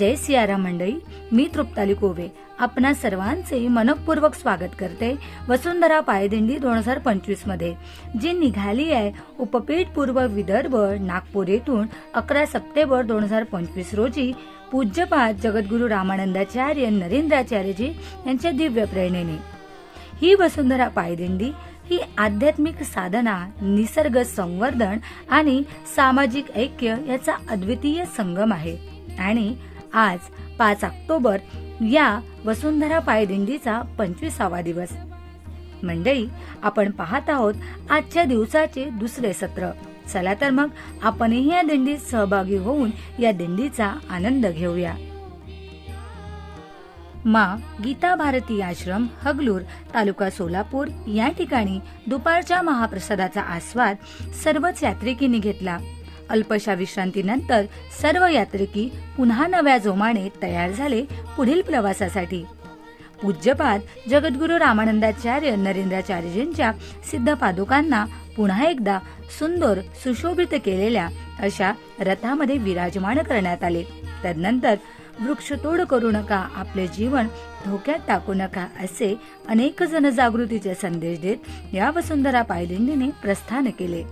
जय सियाराम मंडळी, मी तृप्ताली कोवे आपणा सर्वांचे मनपूर्वक स्वागत करते वसुंधरा पायदिंडी 2025 मध्ये, जी निघाली आहे उपपीठ पूर्व विदर्भ नागपूर येथून 11 सप्टेंबर 2025 रोजी पूज्यपाद जगद्गुरु रामानंदाचार्य नरेंद्राचार्यजी यांच्या दिव्य प्रेरणेने। ही वसुंधरा पायदिंडी ही आध्यात्मिक साधना, निसर्ग संवर्धन आणि सामाजिक ऐक्य याचा अद्वितीय संगम आहे। आणि आज 5 ऑक्टोबर या वसुंधरा पायदिंडीचा 25वा दिवस। मंडळी, आपण पाहत आहोत आजच्या दिवसाचे दुसरे सत्र। चला तर मग आपणही या दिंडीत सहभागी होऊन या दिंडीचा आनंद घेऊया। माँ गीता भारती आश्रम हगलूर तालुका सोलापूर या ठिकाणी दुपारच्या महाप्रसादाचा आस्वाद सर्वच यात्रिकींनी घेतला। अल्पशा विश्रांतीनंतर सर्व यात्रिकी पुन्हा नव्या जोमाने तयार झाले पुढील प्रवासासाठी। पूज्यपाद जगद्गुरु रामानंदाचार्य नरेंद्राचार्यजींच्या सिद्ध पादुकांना पुन्हा एकदा सुंदर सुशोभित केलेल्या अशा रथामध्ये विराजमान करण्यात आले। तदनंतर वृक्षतोड करू नका, आपले जीवन धोक्यात टाकू नका असे अनेक जनजागृतीचे संदेश देत या वसुंधरा पायदिंडीने प्रस्थान केले।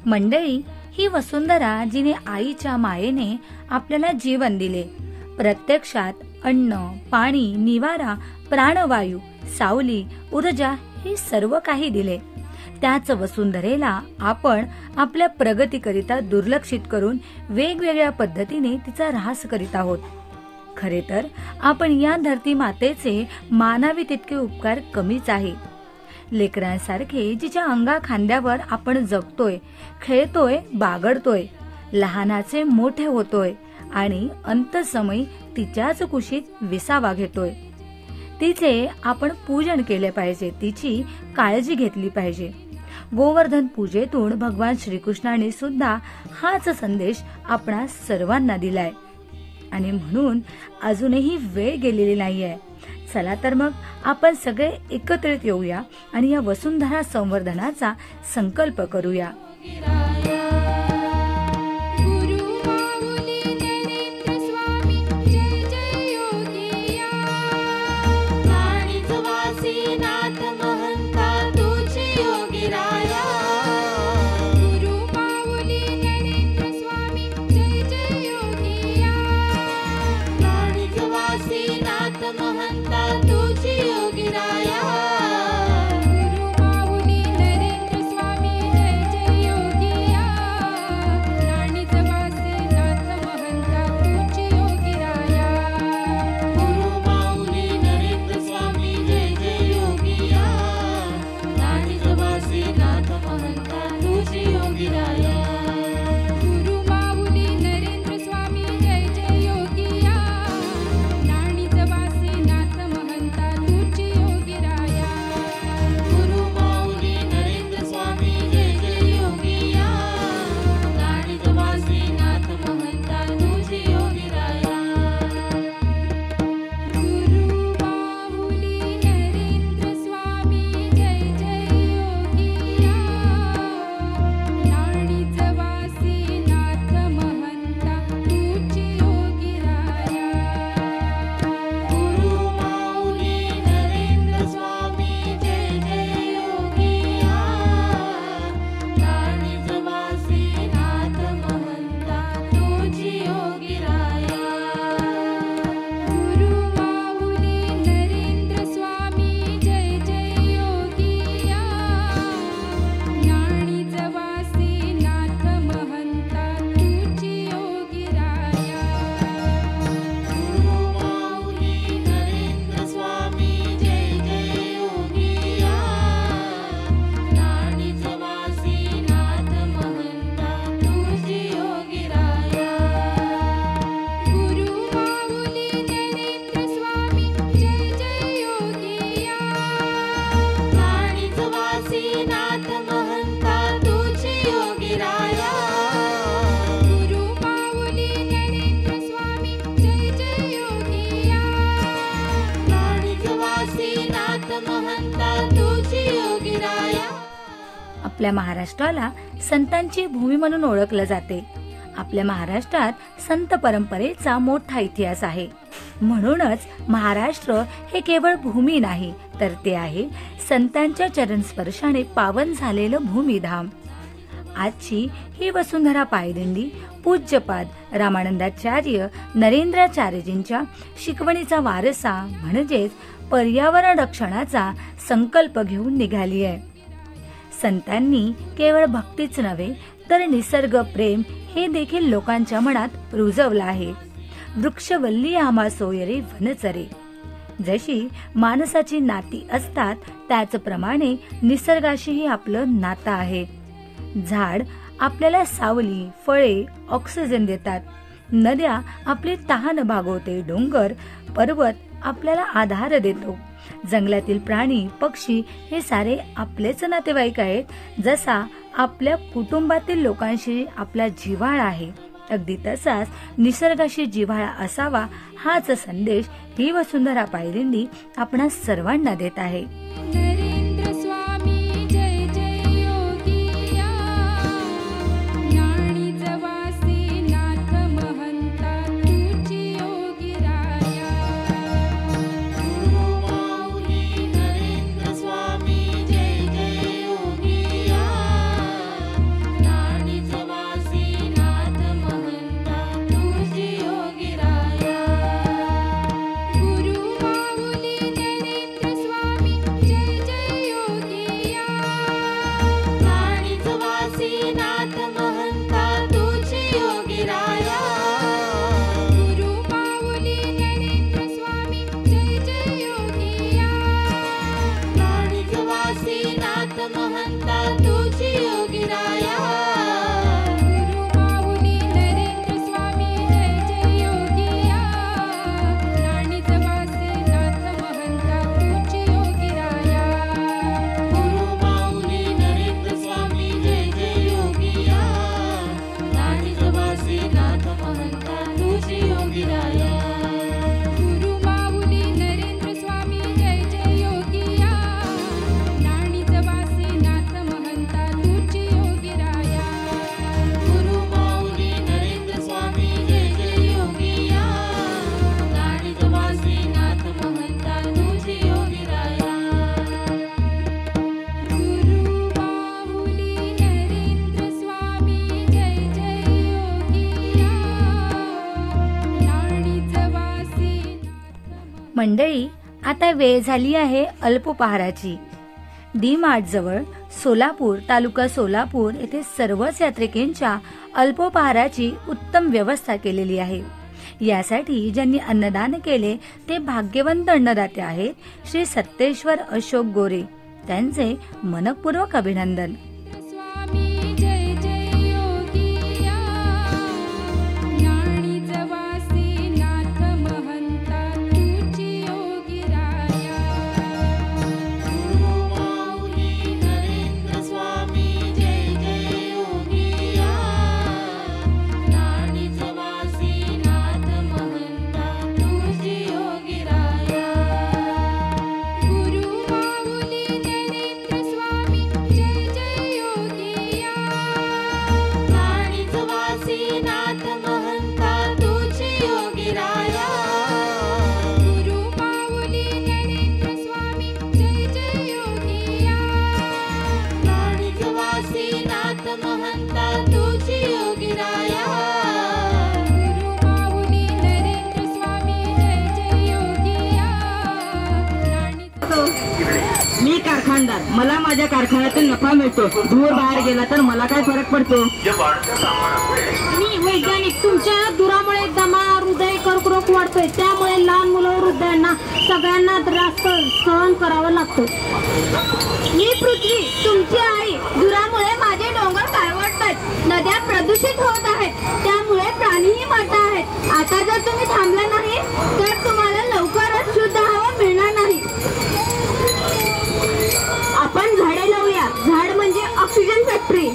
मंडळी, ही वसुंधरा जिने आईच्या मायेने आपल्याला जीवन दिले, प्रत्यक्षात अन्न, पाणी, निवारा, प्राणवायू, सावली, ऊर्जा हे सर्व काही दिले, त्याच वसुंधरेला आपण आपल्या प्रगतीकरिता दुर्लक्षित करून वेगवेगळ्या पद्धतीने तिचा ऱ्हास करीत आहोत। खरे तर आपण या धरती मातेचे मानावे तितके उपकार कमीच आहे। लेकरांसारखे जिच्या अंगा खांद्यावर आपण जगतोय, खेळतोय, बागडतोय, लहानाचे मोठे होतोय आणि अंतसमयी तिच्याच कुशीत विसावा घेतोय, तिचे आपण पूजन केले पाहिजे, तिची काळजी घेतली पाहिजे। गोवर्धन पूजेतून भगवान श्रीकृष्णाने सुद्धा हाच संदेश आपणा सर्वांना दिलाय आणि म्हणून अजूनही वेळ गेलेली नाहीये। चला तर मग आपण सगळे एकत्रित येऊया आणि या वसुंधरा संवर्धनाचा संकल्प करूया. आपल्या महाराष्ट्राला संतांची भूमी म्हणून ओळखलं जाते. आपल्या महाराष्ट्रात संत परंपरेचा मोठा इतिहास आहे. म्हणूनच महाराष्ट्र हे केवळ भूमी नाही, तर ते आहे संतांच्या चरणस्पर्शाने पावन झालेलं भूमिधाम. आजची ही वसुंधरा पायदिंडी पूज्यपाद रामानंदाचार्य नरेंद्राचार्यजींच्या शिकवणीचा वारसा म्हणजेच पर्यावरण रक्षणाचा संकल्प घेऊन निघाली आहे. संतांनी केवळ भक्तीच नव्हे तर निसर्ग प्रेम हे देखील लोकांच्या मनात रुजवलं आहे. वृक्षवल्ली आम्हा सोयरे वनचरे. जशी माणसाची नाती असतात त्याचप्रमाणे निसर्गाशीही आपलं नातं आहे. झाड आपल्याला सावली, फळे, ऑक्सिजन देतात. नद्या आपली तहान भागवते. डोंगर पर्वत आपल्याला आधार देतो. जंगलातील प्राणी पक्षी हे सारे आपलेच नातेवाईक आहेत. जसा आपल्या कुटुंबातील लोकांशी आपला जिव्हाळा आहे, अगदी तसाच निसर्गाशी जिव्हाळा असावा, हाच संदेश ही वसुंधरा पायदिंडी आपणा सर्वांना देत आहे. गुरु माऊली नरेंद्र स्वामी मंडळी, आता वेळ झाली आहे अल्पोपहाराची. डी मार्ट जवळ सोलापूर, तालुका सोलापूर येथे सर्वच यात्रिकांच्या अल्पोपहाराची उत्तम व्यवस्था केलेली आहे. यासाठी ज्यांनी अन्नदान केले ते भाग्यवंत अन्नदाते आहेत श्री सत्तेश्वर अशोक गोरे. त्यांचे मनपूर्वक अभिनंदन. मी कारखानदार, मला माझ्या कारखान्यातून नफा मिळतो. धूर बाहेर गेला तर मला काय फरक पडतो? मी वैज्ञानिक, तुमच्या धुरामुळे दमा, हृदय कर्करोग वाढतोय. त्यामुळे लहान मुलं, वृद्धांना सगळ्यांना त्रास सहन करावा लागतो. मी पृथ्वी, तुमची आई, धुरामुळे माझे डोंगर काळवटतात, नद्या प्रदूषित होत आहेत, त्यामुळे प्राणीही मरत आहेत. आता जर तुम्ही थांबला नाही तर तुम्हाला लवकरच शुद्ध हवा मिळणार नाही. आपण झाडे लावूया. झाड म्हणजे ऑक्सिजन फॅक्टरी.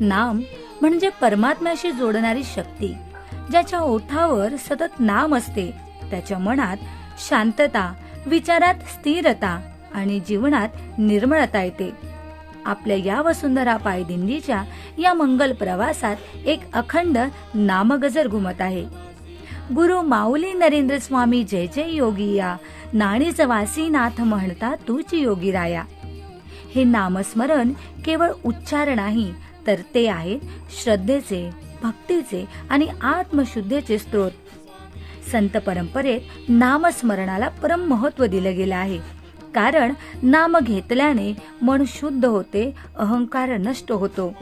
नाम म्हणजे परमात्म्याशी जोडणारी शक्ती. ज्याच्या ओठावर सतत नाम असते त्याच्या मनात शांतता, विचारात स्थिरता आणि जीवनात निर्मळता येते. आपल्या या वसुंधरा पायदिंडीच्या या मंगल प्रवासात एक अखंड नामगजर घुमत आहे. गुरु माऊली नरेंद्र स्वामी जय जय योगिया, नाणीच वासीनाथ म्हणता तूच योगी राया. हे नामस्मरण केवळ उच्चार नाही, तर ते आहे श्रद्धेचे, भक्तीचे आणि आत्मशुद्धीचे स्रोत. संत परंपरेत नामस्मरणाला परम महत्व दिलं गेलं आहे. कारण नाम घेतल्याने मन शुद्ध होते, अहंकार नष्ट होतो.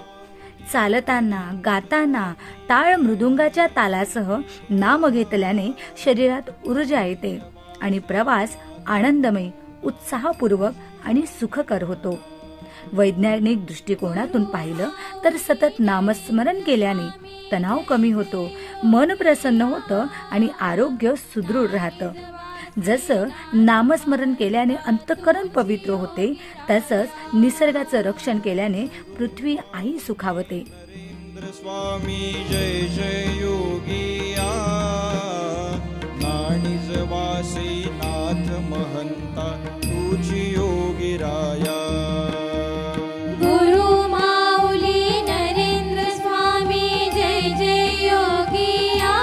चालताना, गाताना टाळ मृदुंगाच्या तालासह नाम घेतल्याने शरीरात ऊर्जा येते आणि प्रवास आनंदमय, उत्साहपूर्वक आणि सुखकर होतो. वैज्ञानिक दृष्टिकोनातून पाहिलं तर सतत नामस्मरण केल्याने तणाव कमी होतो, मन प्रसन्न होतं आणि आरोग्य सुदृढ राहतं. जसं नामस्मरण केल्याने अंतःकरण पवित्र होते, तसंच निसर्गाचं रक्षण केल्याने पृथ्वी आई सुखावते. स्वामी जय जय योगिया, नाणीज वासी नाथ महंता तुझी योगी राया. गुरु माऊली नरेंद्र स्वामी जय जय योगिया,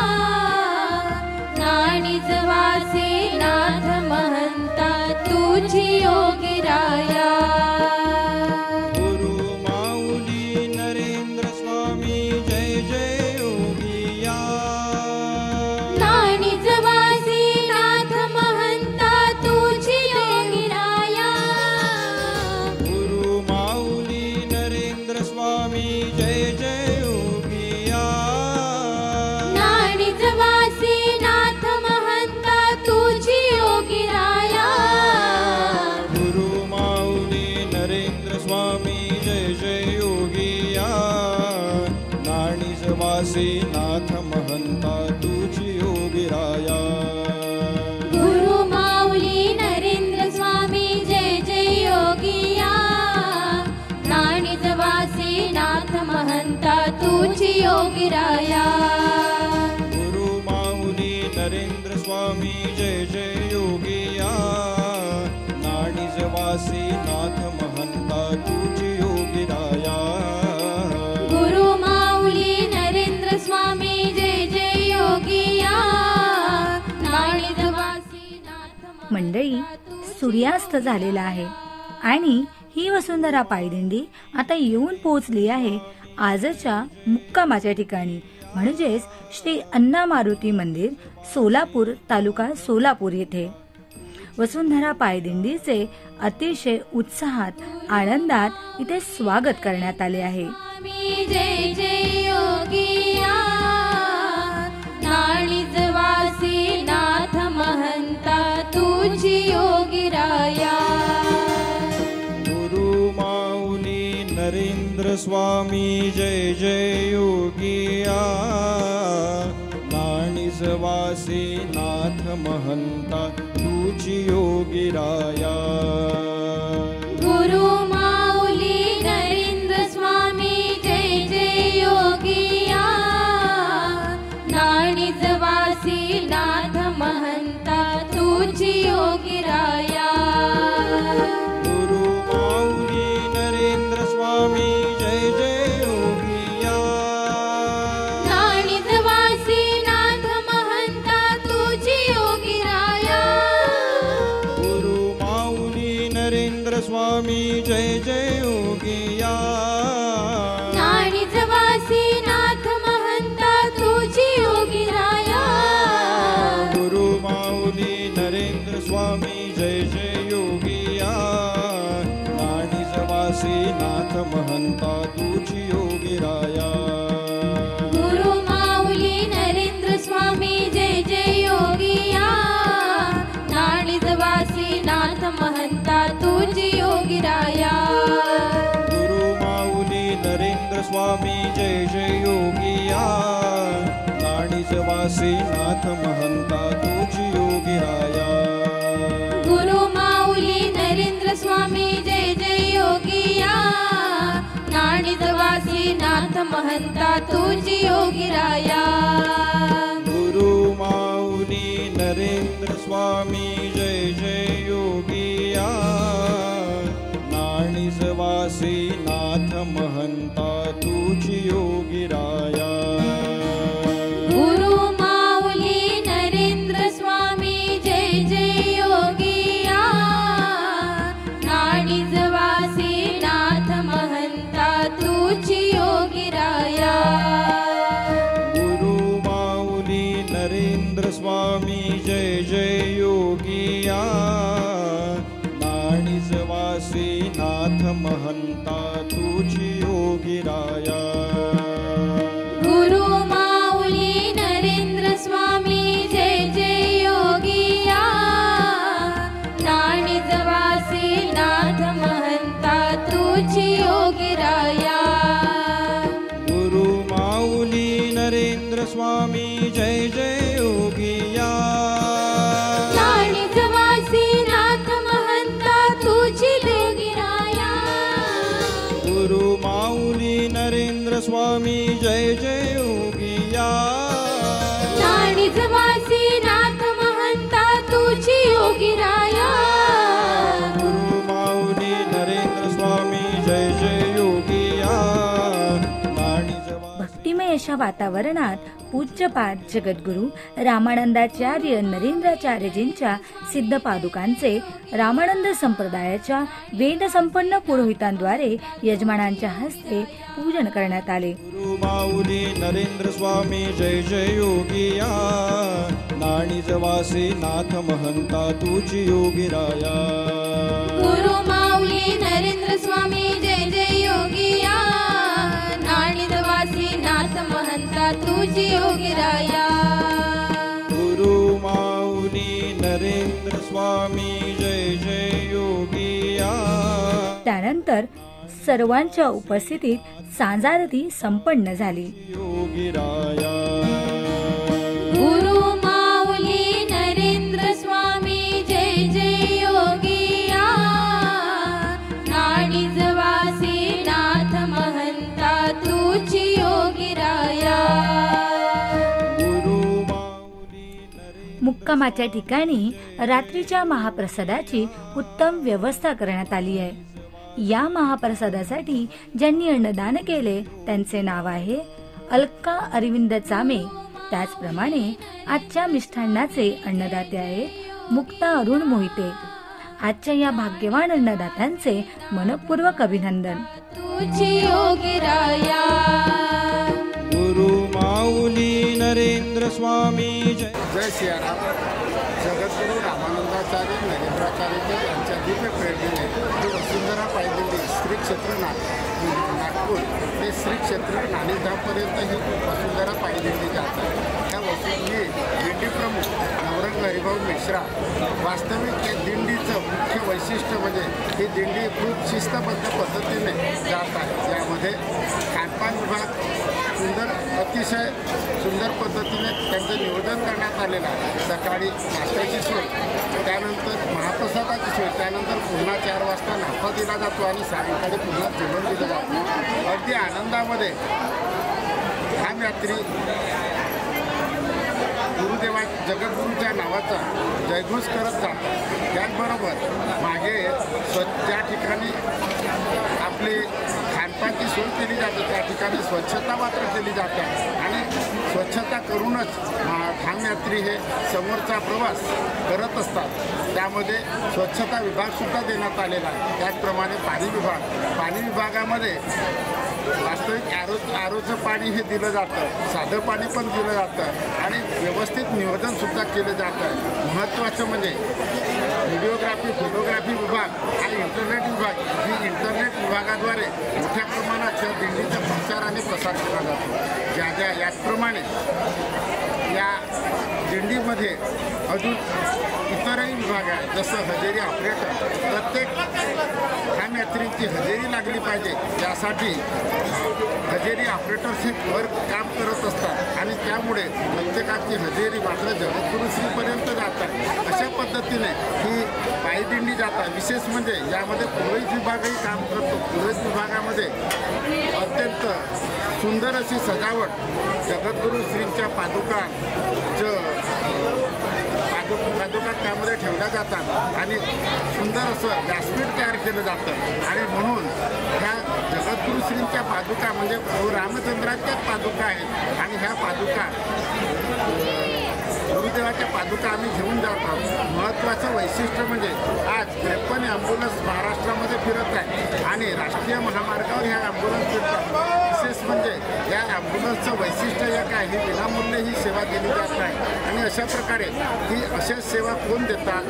नाणीज वासी नाथ महंता तुझी योगी राया. गुरु माऊली नरेंद्र स्वामी जय जय योगिया, नाणीज वासी नाथ महंता तुझी योगी राया. गुरु माऊली नरेंद्र स्वामी जय जय योगिया, नाणीज वासी नाथ महंता तुझी योगी राया. गुरु माऊली नरेंद्र स्वामी जय जय योगिया, नाणीज वासी नाथ महंता तुझी योगी राया. गुरु माऊली नरेंद्र स्वामी जय जय योगिया, नाणीज वासी नाथ महंता तुझी योगी राया. गुरु माऊली नरेंद्र स्वामी जय जय योगिया, नाणीज वासी नाथ महंता तुझी योगी राया. गुरु माऊली नरेंद्र स्वामी जय जय योगिया, नाणीज वासी नाथ. मंडळी, सूर्यास्त झालेला आहे आणि ही वसुंधरा पायदिंडी आता येऊन पोहोचली आहे आजच्या मुक्कामाच्या ठिकाणी, म्हणजेच श्री अण्णा मारुती मंदिर, सोलापूर, तालुका सोलापूर येथे. वसुंधरा पायदिंडीचे अतिशय उत्साहात, आनंदात इथे स्वागत करण्यात आले आहे. स्वामी जय जय योगिया, नाणीज वासी नाथ महंता तुझी योगी राया. गुरु माऊली नरेंद्र स्वामी जय जय योगिया, नाणीज वासी नाथ महंता तुझी योगी राया. गुरु माऊली नरेंद्र स्वामी जय जय योगिया, नाणीज वासी नाथ महंता तुझी योगी राया. गुरु माऊली नरेंद्र स्वामी जय जय योगिया, नाणीज वासी नाथ महंता तुझी योगी राया. गुरु माऊली नरेंद्र स्वामी जय जय योगिया, नाणीज वासी नाथ महंता तुझी योगी राया. गुरु माऊली नरेंद्र स्वामी जय जय योगिया, नाणीज वासी नाथ महंता तुझी योगी राया. गुरु माऊली नरेंद्र स्वामी जय जय योगिया, नाणीज वासी नाथ महंता तुझी योगी राया. गुरु माऊली नरेंद्र स्वामी जय जय योगिया, नाणीज वासी नाथ महंता तुझी योगी राया. गुरु माऊली नरेंद्र स्वामी जय जय योगिया, नाणिजवासी नाथ महंता तुझी योगी राया गुरु माऊली नरेंद्र स्वामी जय जय योगिया नाणिजवासी नाथ महंता तुझी योगी राया गुरु माऊली नरेंद्र स्वामी जय जय योगिया नाणिजवासी नाथ महंता तुझी योगी राया गुरु माऊली नरेंद्र स्वामी जय जय योगिया नाणिजवासी नाथ महंता तुझी योगी राया गुरु माऊली नरेंद्र स्वामी जय जय योगिया नाणिजवासी नाथ महंता तुझी योगी राया गुरु माऊली नरेंद्र स्वामी जय जय योगिया नाणिजवासी नाथ महंता तुझी योगी राया गुरु माऊली नरेंद्र स्वामी जय जय योगिया नाणिजवासी नाथ महंता तुझी योगी राया गुरु माऊली नरेंद्र स्वामी जय जय योगिया नाणिजवासी भक्तिमय अशा वातावरणात पूज्यपाद जगद्गुरु रामानंदाचार्य नरेंद्राचार्यजींच्या सिद्ध पादुकांचे रामानंद संप्रदायाच्या वेदसंपन्न पुरोहितांद्वारे यजमानांच्या हस्ते पूजन करण्यात आले. गुरु माऊली नरेंद्र स्वामी जय जय योगिया नाणिजवासी नाथ महंता तुझी योगी राया गुरु माऊली नरेंद्र स्वामी जय जय योगिया नाणिजवासी नाथ महंता तुझी योगी राया गुरु माऊली नरेंद्र स्वामी जय जय योगिया त्यानंतर सर्वांच्या उपस्थितीत सांजारती संपन्न झाली. योगी राया गुरु माऊली नरेंद्र स्वामी जय जय योगिया नाणिजवासी नाथ महंता तुझी योगी राया गुरु माऊली नरेंद्र मुक्कामाच्या ठिकाणी रात्रीच्या महाप्रसादाची उत्तम व्यवस्था करण्यात आली आहे. या महाप्रसादासाठी ज्यांनी अन्नदान केले त्यांचे नाव आहे अलका अरविंद चामे. त्याचप्रमाणे आजच्या मिष्ठान्नाचे अन्नदाते आहेत मुक्ता अरुण मोहिते. आजच्या या भाग्यवान अन्नदात्यांचे मनपूर्वक अभिनंदन. तुझी योगी राया गुरु माऊली नरेंद्र स्वामी जय जय सियाराम. जगद्गुरू रामानंदाचार्य नरेंद्राचार्य यांच्या दिव्य प्रेरणेने ही वसुंधरा पायदिंडी श्री क्षेत्र नागपूर ते श्री क्षेत्र नाणेगावपर्यंत ही वसुंधरा पायदिंडी जातात. त्या दिंडी प्रमुख नवरंग हरिभाऊ मिश्रा. वास्तविक या दिंडीचं मुख्य वैशिष्ट्य म्हणजे ही दिंडी खूप शिस्तबद्ध पद्धतीने जात आहे. यामध्ये खानपान विभाग अतिशय सुंदर पद्धतीने त्यांचं नियोजन करण्यात आलेलं आहे. सकाळी नाश्त्याची सोय, त्यानंतर महाप्रसादाची सोय, त्यानंतर पुन्हा 4 वाजता नाश्ता दिला जातो आणि सायंकाळी पुन्हा जेवण दिलं जातं. अगदी आनंदामध्ये धामयात्री गुरुदेवा जगद्गुरूच्या नावाचा जयघोष करत जातात. त्याचबरोबर मागे ज्या ठिकाणी आपली खानपानची सोय केली जाते त्या ठिकाणी स्वच्छता मात्र केली जाते आणि स्वच्छता करूनच धामयात्री हे समोरचा प्रवास करत असतात. त्यामध्ये स्वच्छता विभागसुद्धा देण्यात आलेला आहे. त्याचप्रमाणे पाणी विभागामध्ये वास्तविक आरोचं पाणी हे दिलं जातं, साधं पाणी पण दिलं जातं आणि व्यवस्थित नियोजनसुद्धा केलं जातं. महत्त्वाचं म्हणजे व्हिडिओग्राफी फोटोग्राफी विभाग हा इंटरनेट विभाग, ही इंटरनेट विभागाद्वारे मोठ्या प्रमाणात त्या दिंडीचा प्रचार आणि प्रसार केला जातो. याचप्रमाणे या दिंडीमध्ये अजून इतर इतरही विभाग आहेत, जसं हजेरी ऑपरेटर. प्रत्येक खाणयात्रीची हजेरी लागली पाहिजे यासाठी हजेरी ऑपरेटर्स हे वर काम करत असतात आणि त्यामुळे प्रत्येकाची हजेरी मात्र जगद्गुरुश्रीपर्यंत जातात. अशा पद्धतीने ही पायदिंडी जातात. विशेष म्हणजे यामध्ये पुरोहित विभागही काम करतो. पुरोहित विभागामध्ये अत्यंत सुंदर अशी सजावट जगद्गुरुश्रींच्या पादुका त्यामध्ये ठेवल्या जातात आणि सुंदर असं व्यासपीठ तयार केलं जातं. आणि म्हणून ह्या जगद्गुरुश्रींच्या पादुका म्हणजे रामचंद्राच्याच पादुका आहेत आणि ह्या पादुका गुरुदेवाच्या पादुका आम्ही घेऊन जात आहोत. महत्त्वाचं वैशिष्ट्य म्हणजे आज 53 ॲम्ब्युलन्स महाराष्ट्रामध्ये फिरत आहे आणि राष्ट्रीय महामार्गावर ह्या ॲम्ब्युलन्स फिरतात. विशेष म्हणजे या ॲम्ब्युलन्सचं वैशिष्ट्य एक आहे, ही विनामूल्य ही सेवा दिली जात आहे. आणि अशा प्रकारे ही अशाच सेवा कोण देतात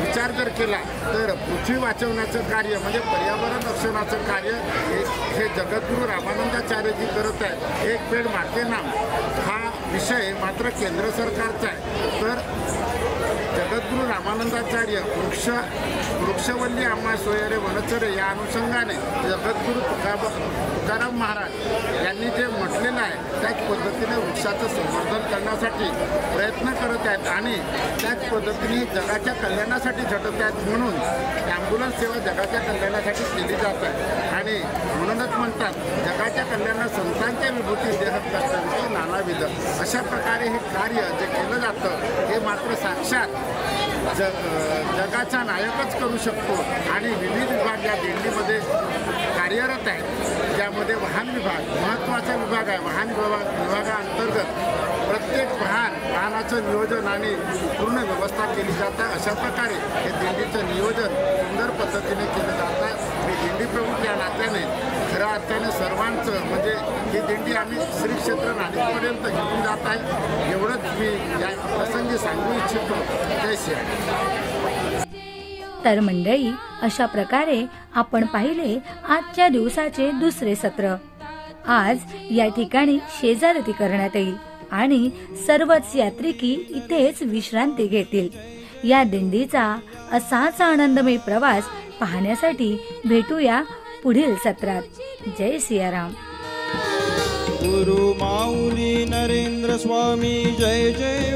विचार जर केला तर पृथ्वी वाचवण्याचं कार्य म्हणजे पर्यावरण रक्षणाचं कार्य हे जगद्गुरू रामानंदाचार्यजी करत आहेत. एक पेड माते नाम हा विषय मात्र केंद्र सरकारचा आहे. तर जगद्गुरू रामानंदाचार्य वृक्षवल्ली आम्हा सोयरे वनचरे या अनुषंगाने जगद्गुरू तुकाराम महाराज यांनी जे म्हटलेलं आहे त्याच पद्धतीने वृक्षाचं संवर्धन करण्यासाठी प्रयत्न करत आहेत आणि त्याच पद्धतीने जगाच्या कल्याणासाठी झटत आहेत. म्हणून ॲम्ब्युलन्स सेवा जगाच्या कल्याणासाठी केली जात आहे आणि म्हणूनच म्हणतात जगाच्या कल्याणात संतांच्या विभूती देहत कर्तव्य नानाविध. अशा प्रकारे हे कार्य जे केलं जातं हे मात्र साक्षात जगाचा नायकच करू शकतो. आणि विविध विभाग या दिंडीमध्ये कार्यरत आहेत. ज्यामध्ये वाहन विभाग महत्त्वाचा विभाग आहे. वाहन विभागाअंतर्गत प्रत्येक वाहनाचं नियोजन आणि पूर्ण व्यवस्था केली जाते. अशा प्रकारे हे दिंडीचं नियोजन सुंदर पद्धतीने केलं जातं. मी दिंडी प्रमुख या नात्याने खऱ्या अर्थाने सर्वांचं म्हणजे ही दिंडी आम्ही श्री क्षेत्र नाशिकपर्यंत घेऊन जात आहे एवढंच मी या प्रसंगी सांगू इच्छितो. जय श्री. तर मंडळी, अशा प्रकारे आपण पाहिले आजच्या दिवसाचे दुसरे सत्र. आज या ठिकाणी शेजारती करण्यात येईल आणि सर्वच यात्रिकी इथेच विश्रांती घेतील. या दिंडीचा असाच आनंदमय प्रवास पाहण्यासाठी भेटूया पुढील सत्रात. जय सियाराम. गुरु माऊली नरेंद्र स्वामी जय जय.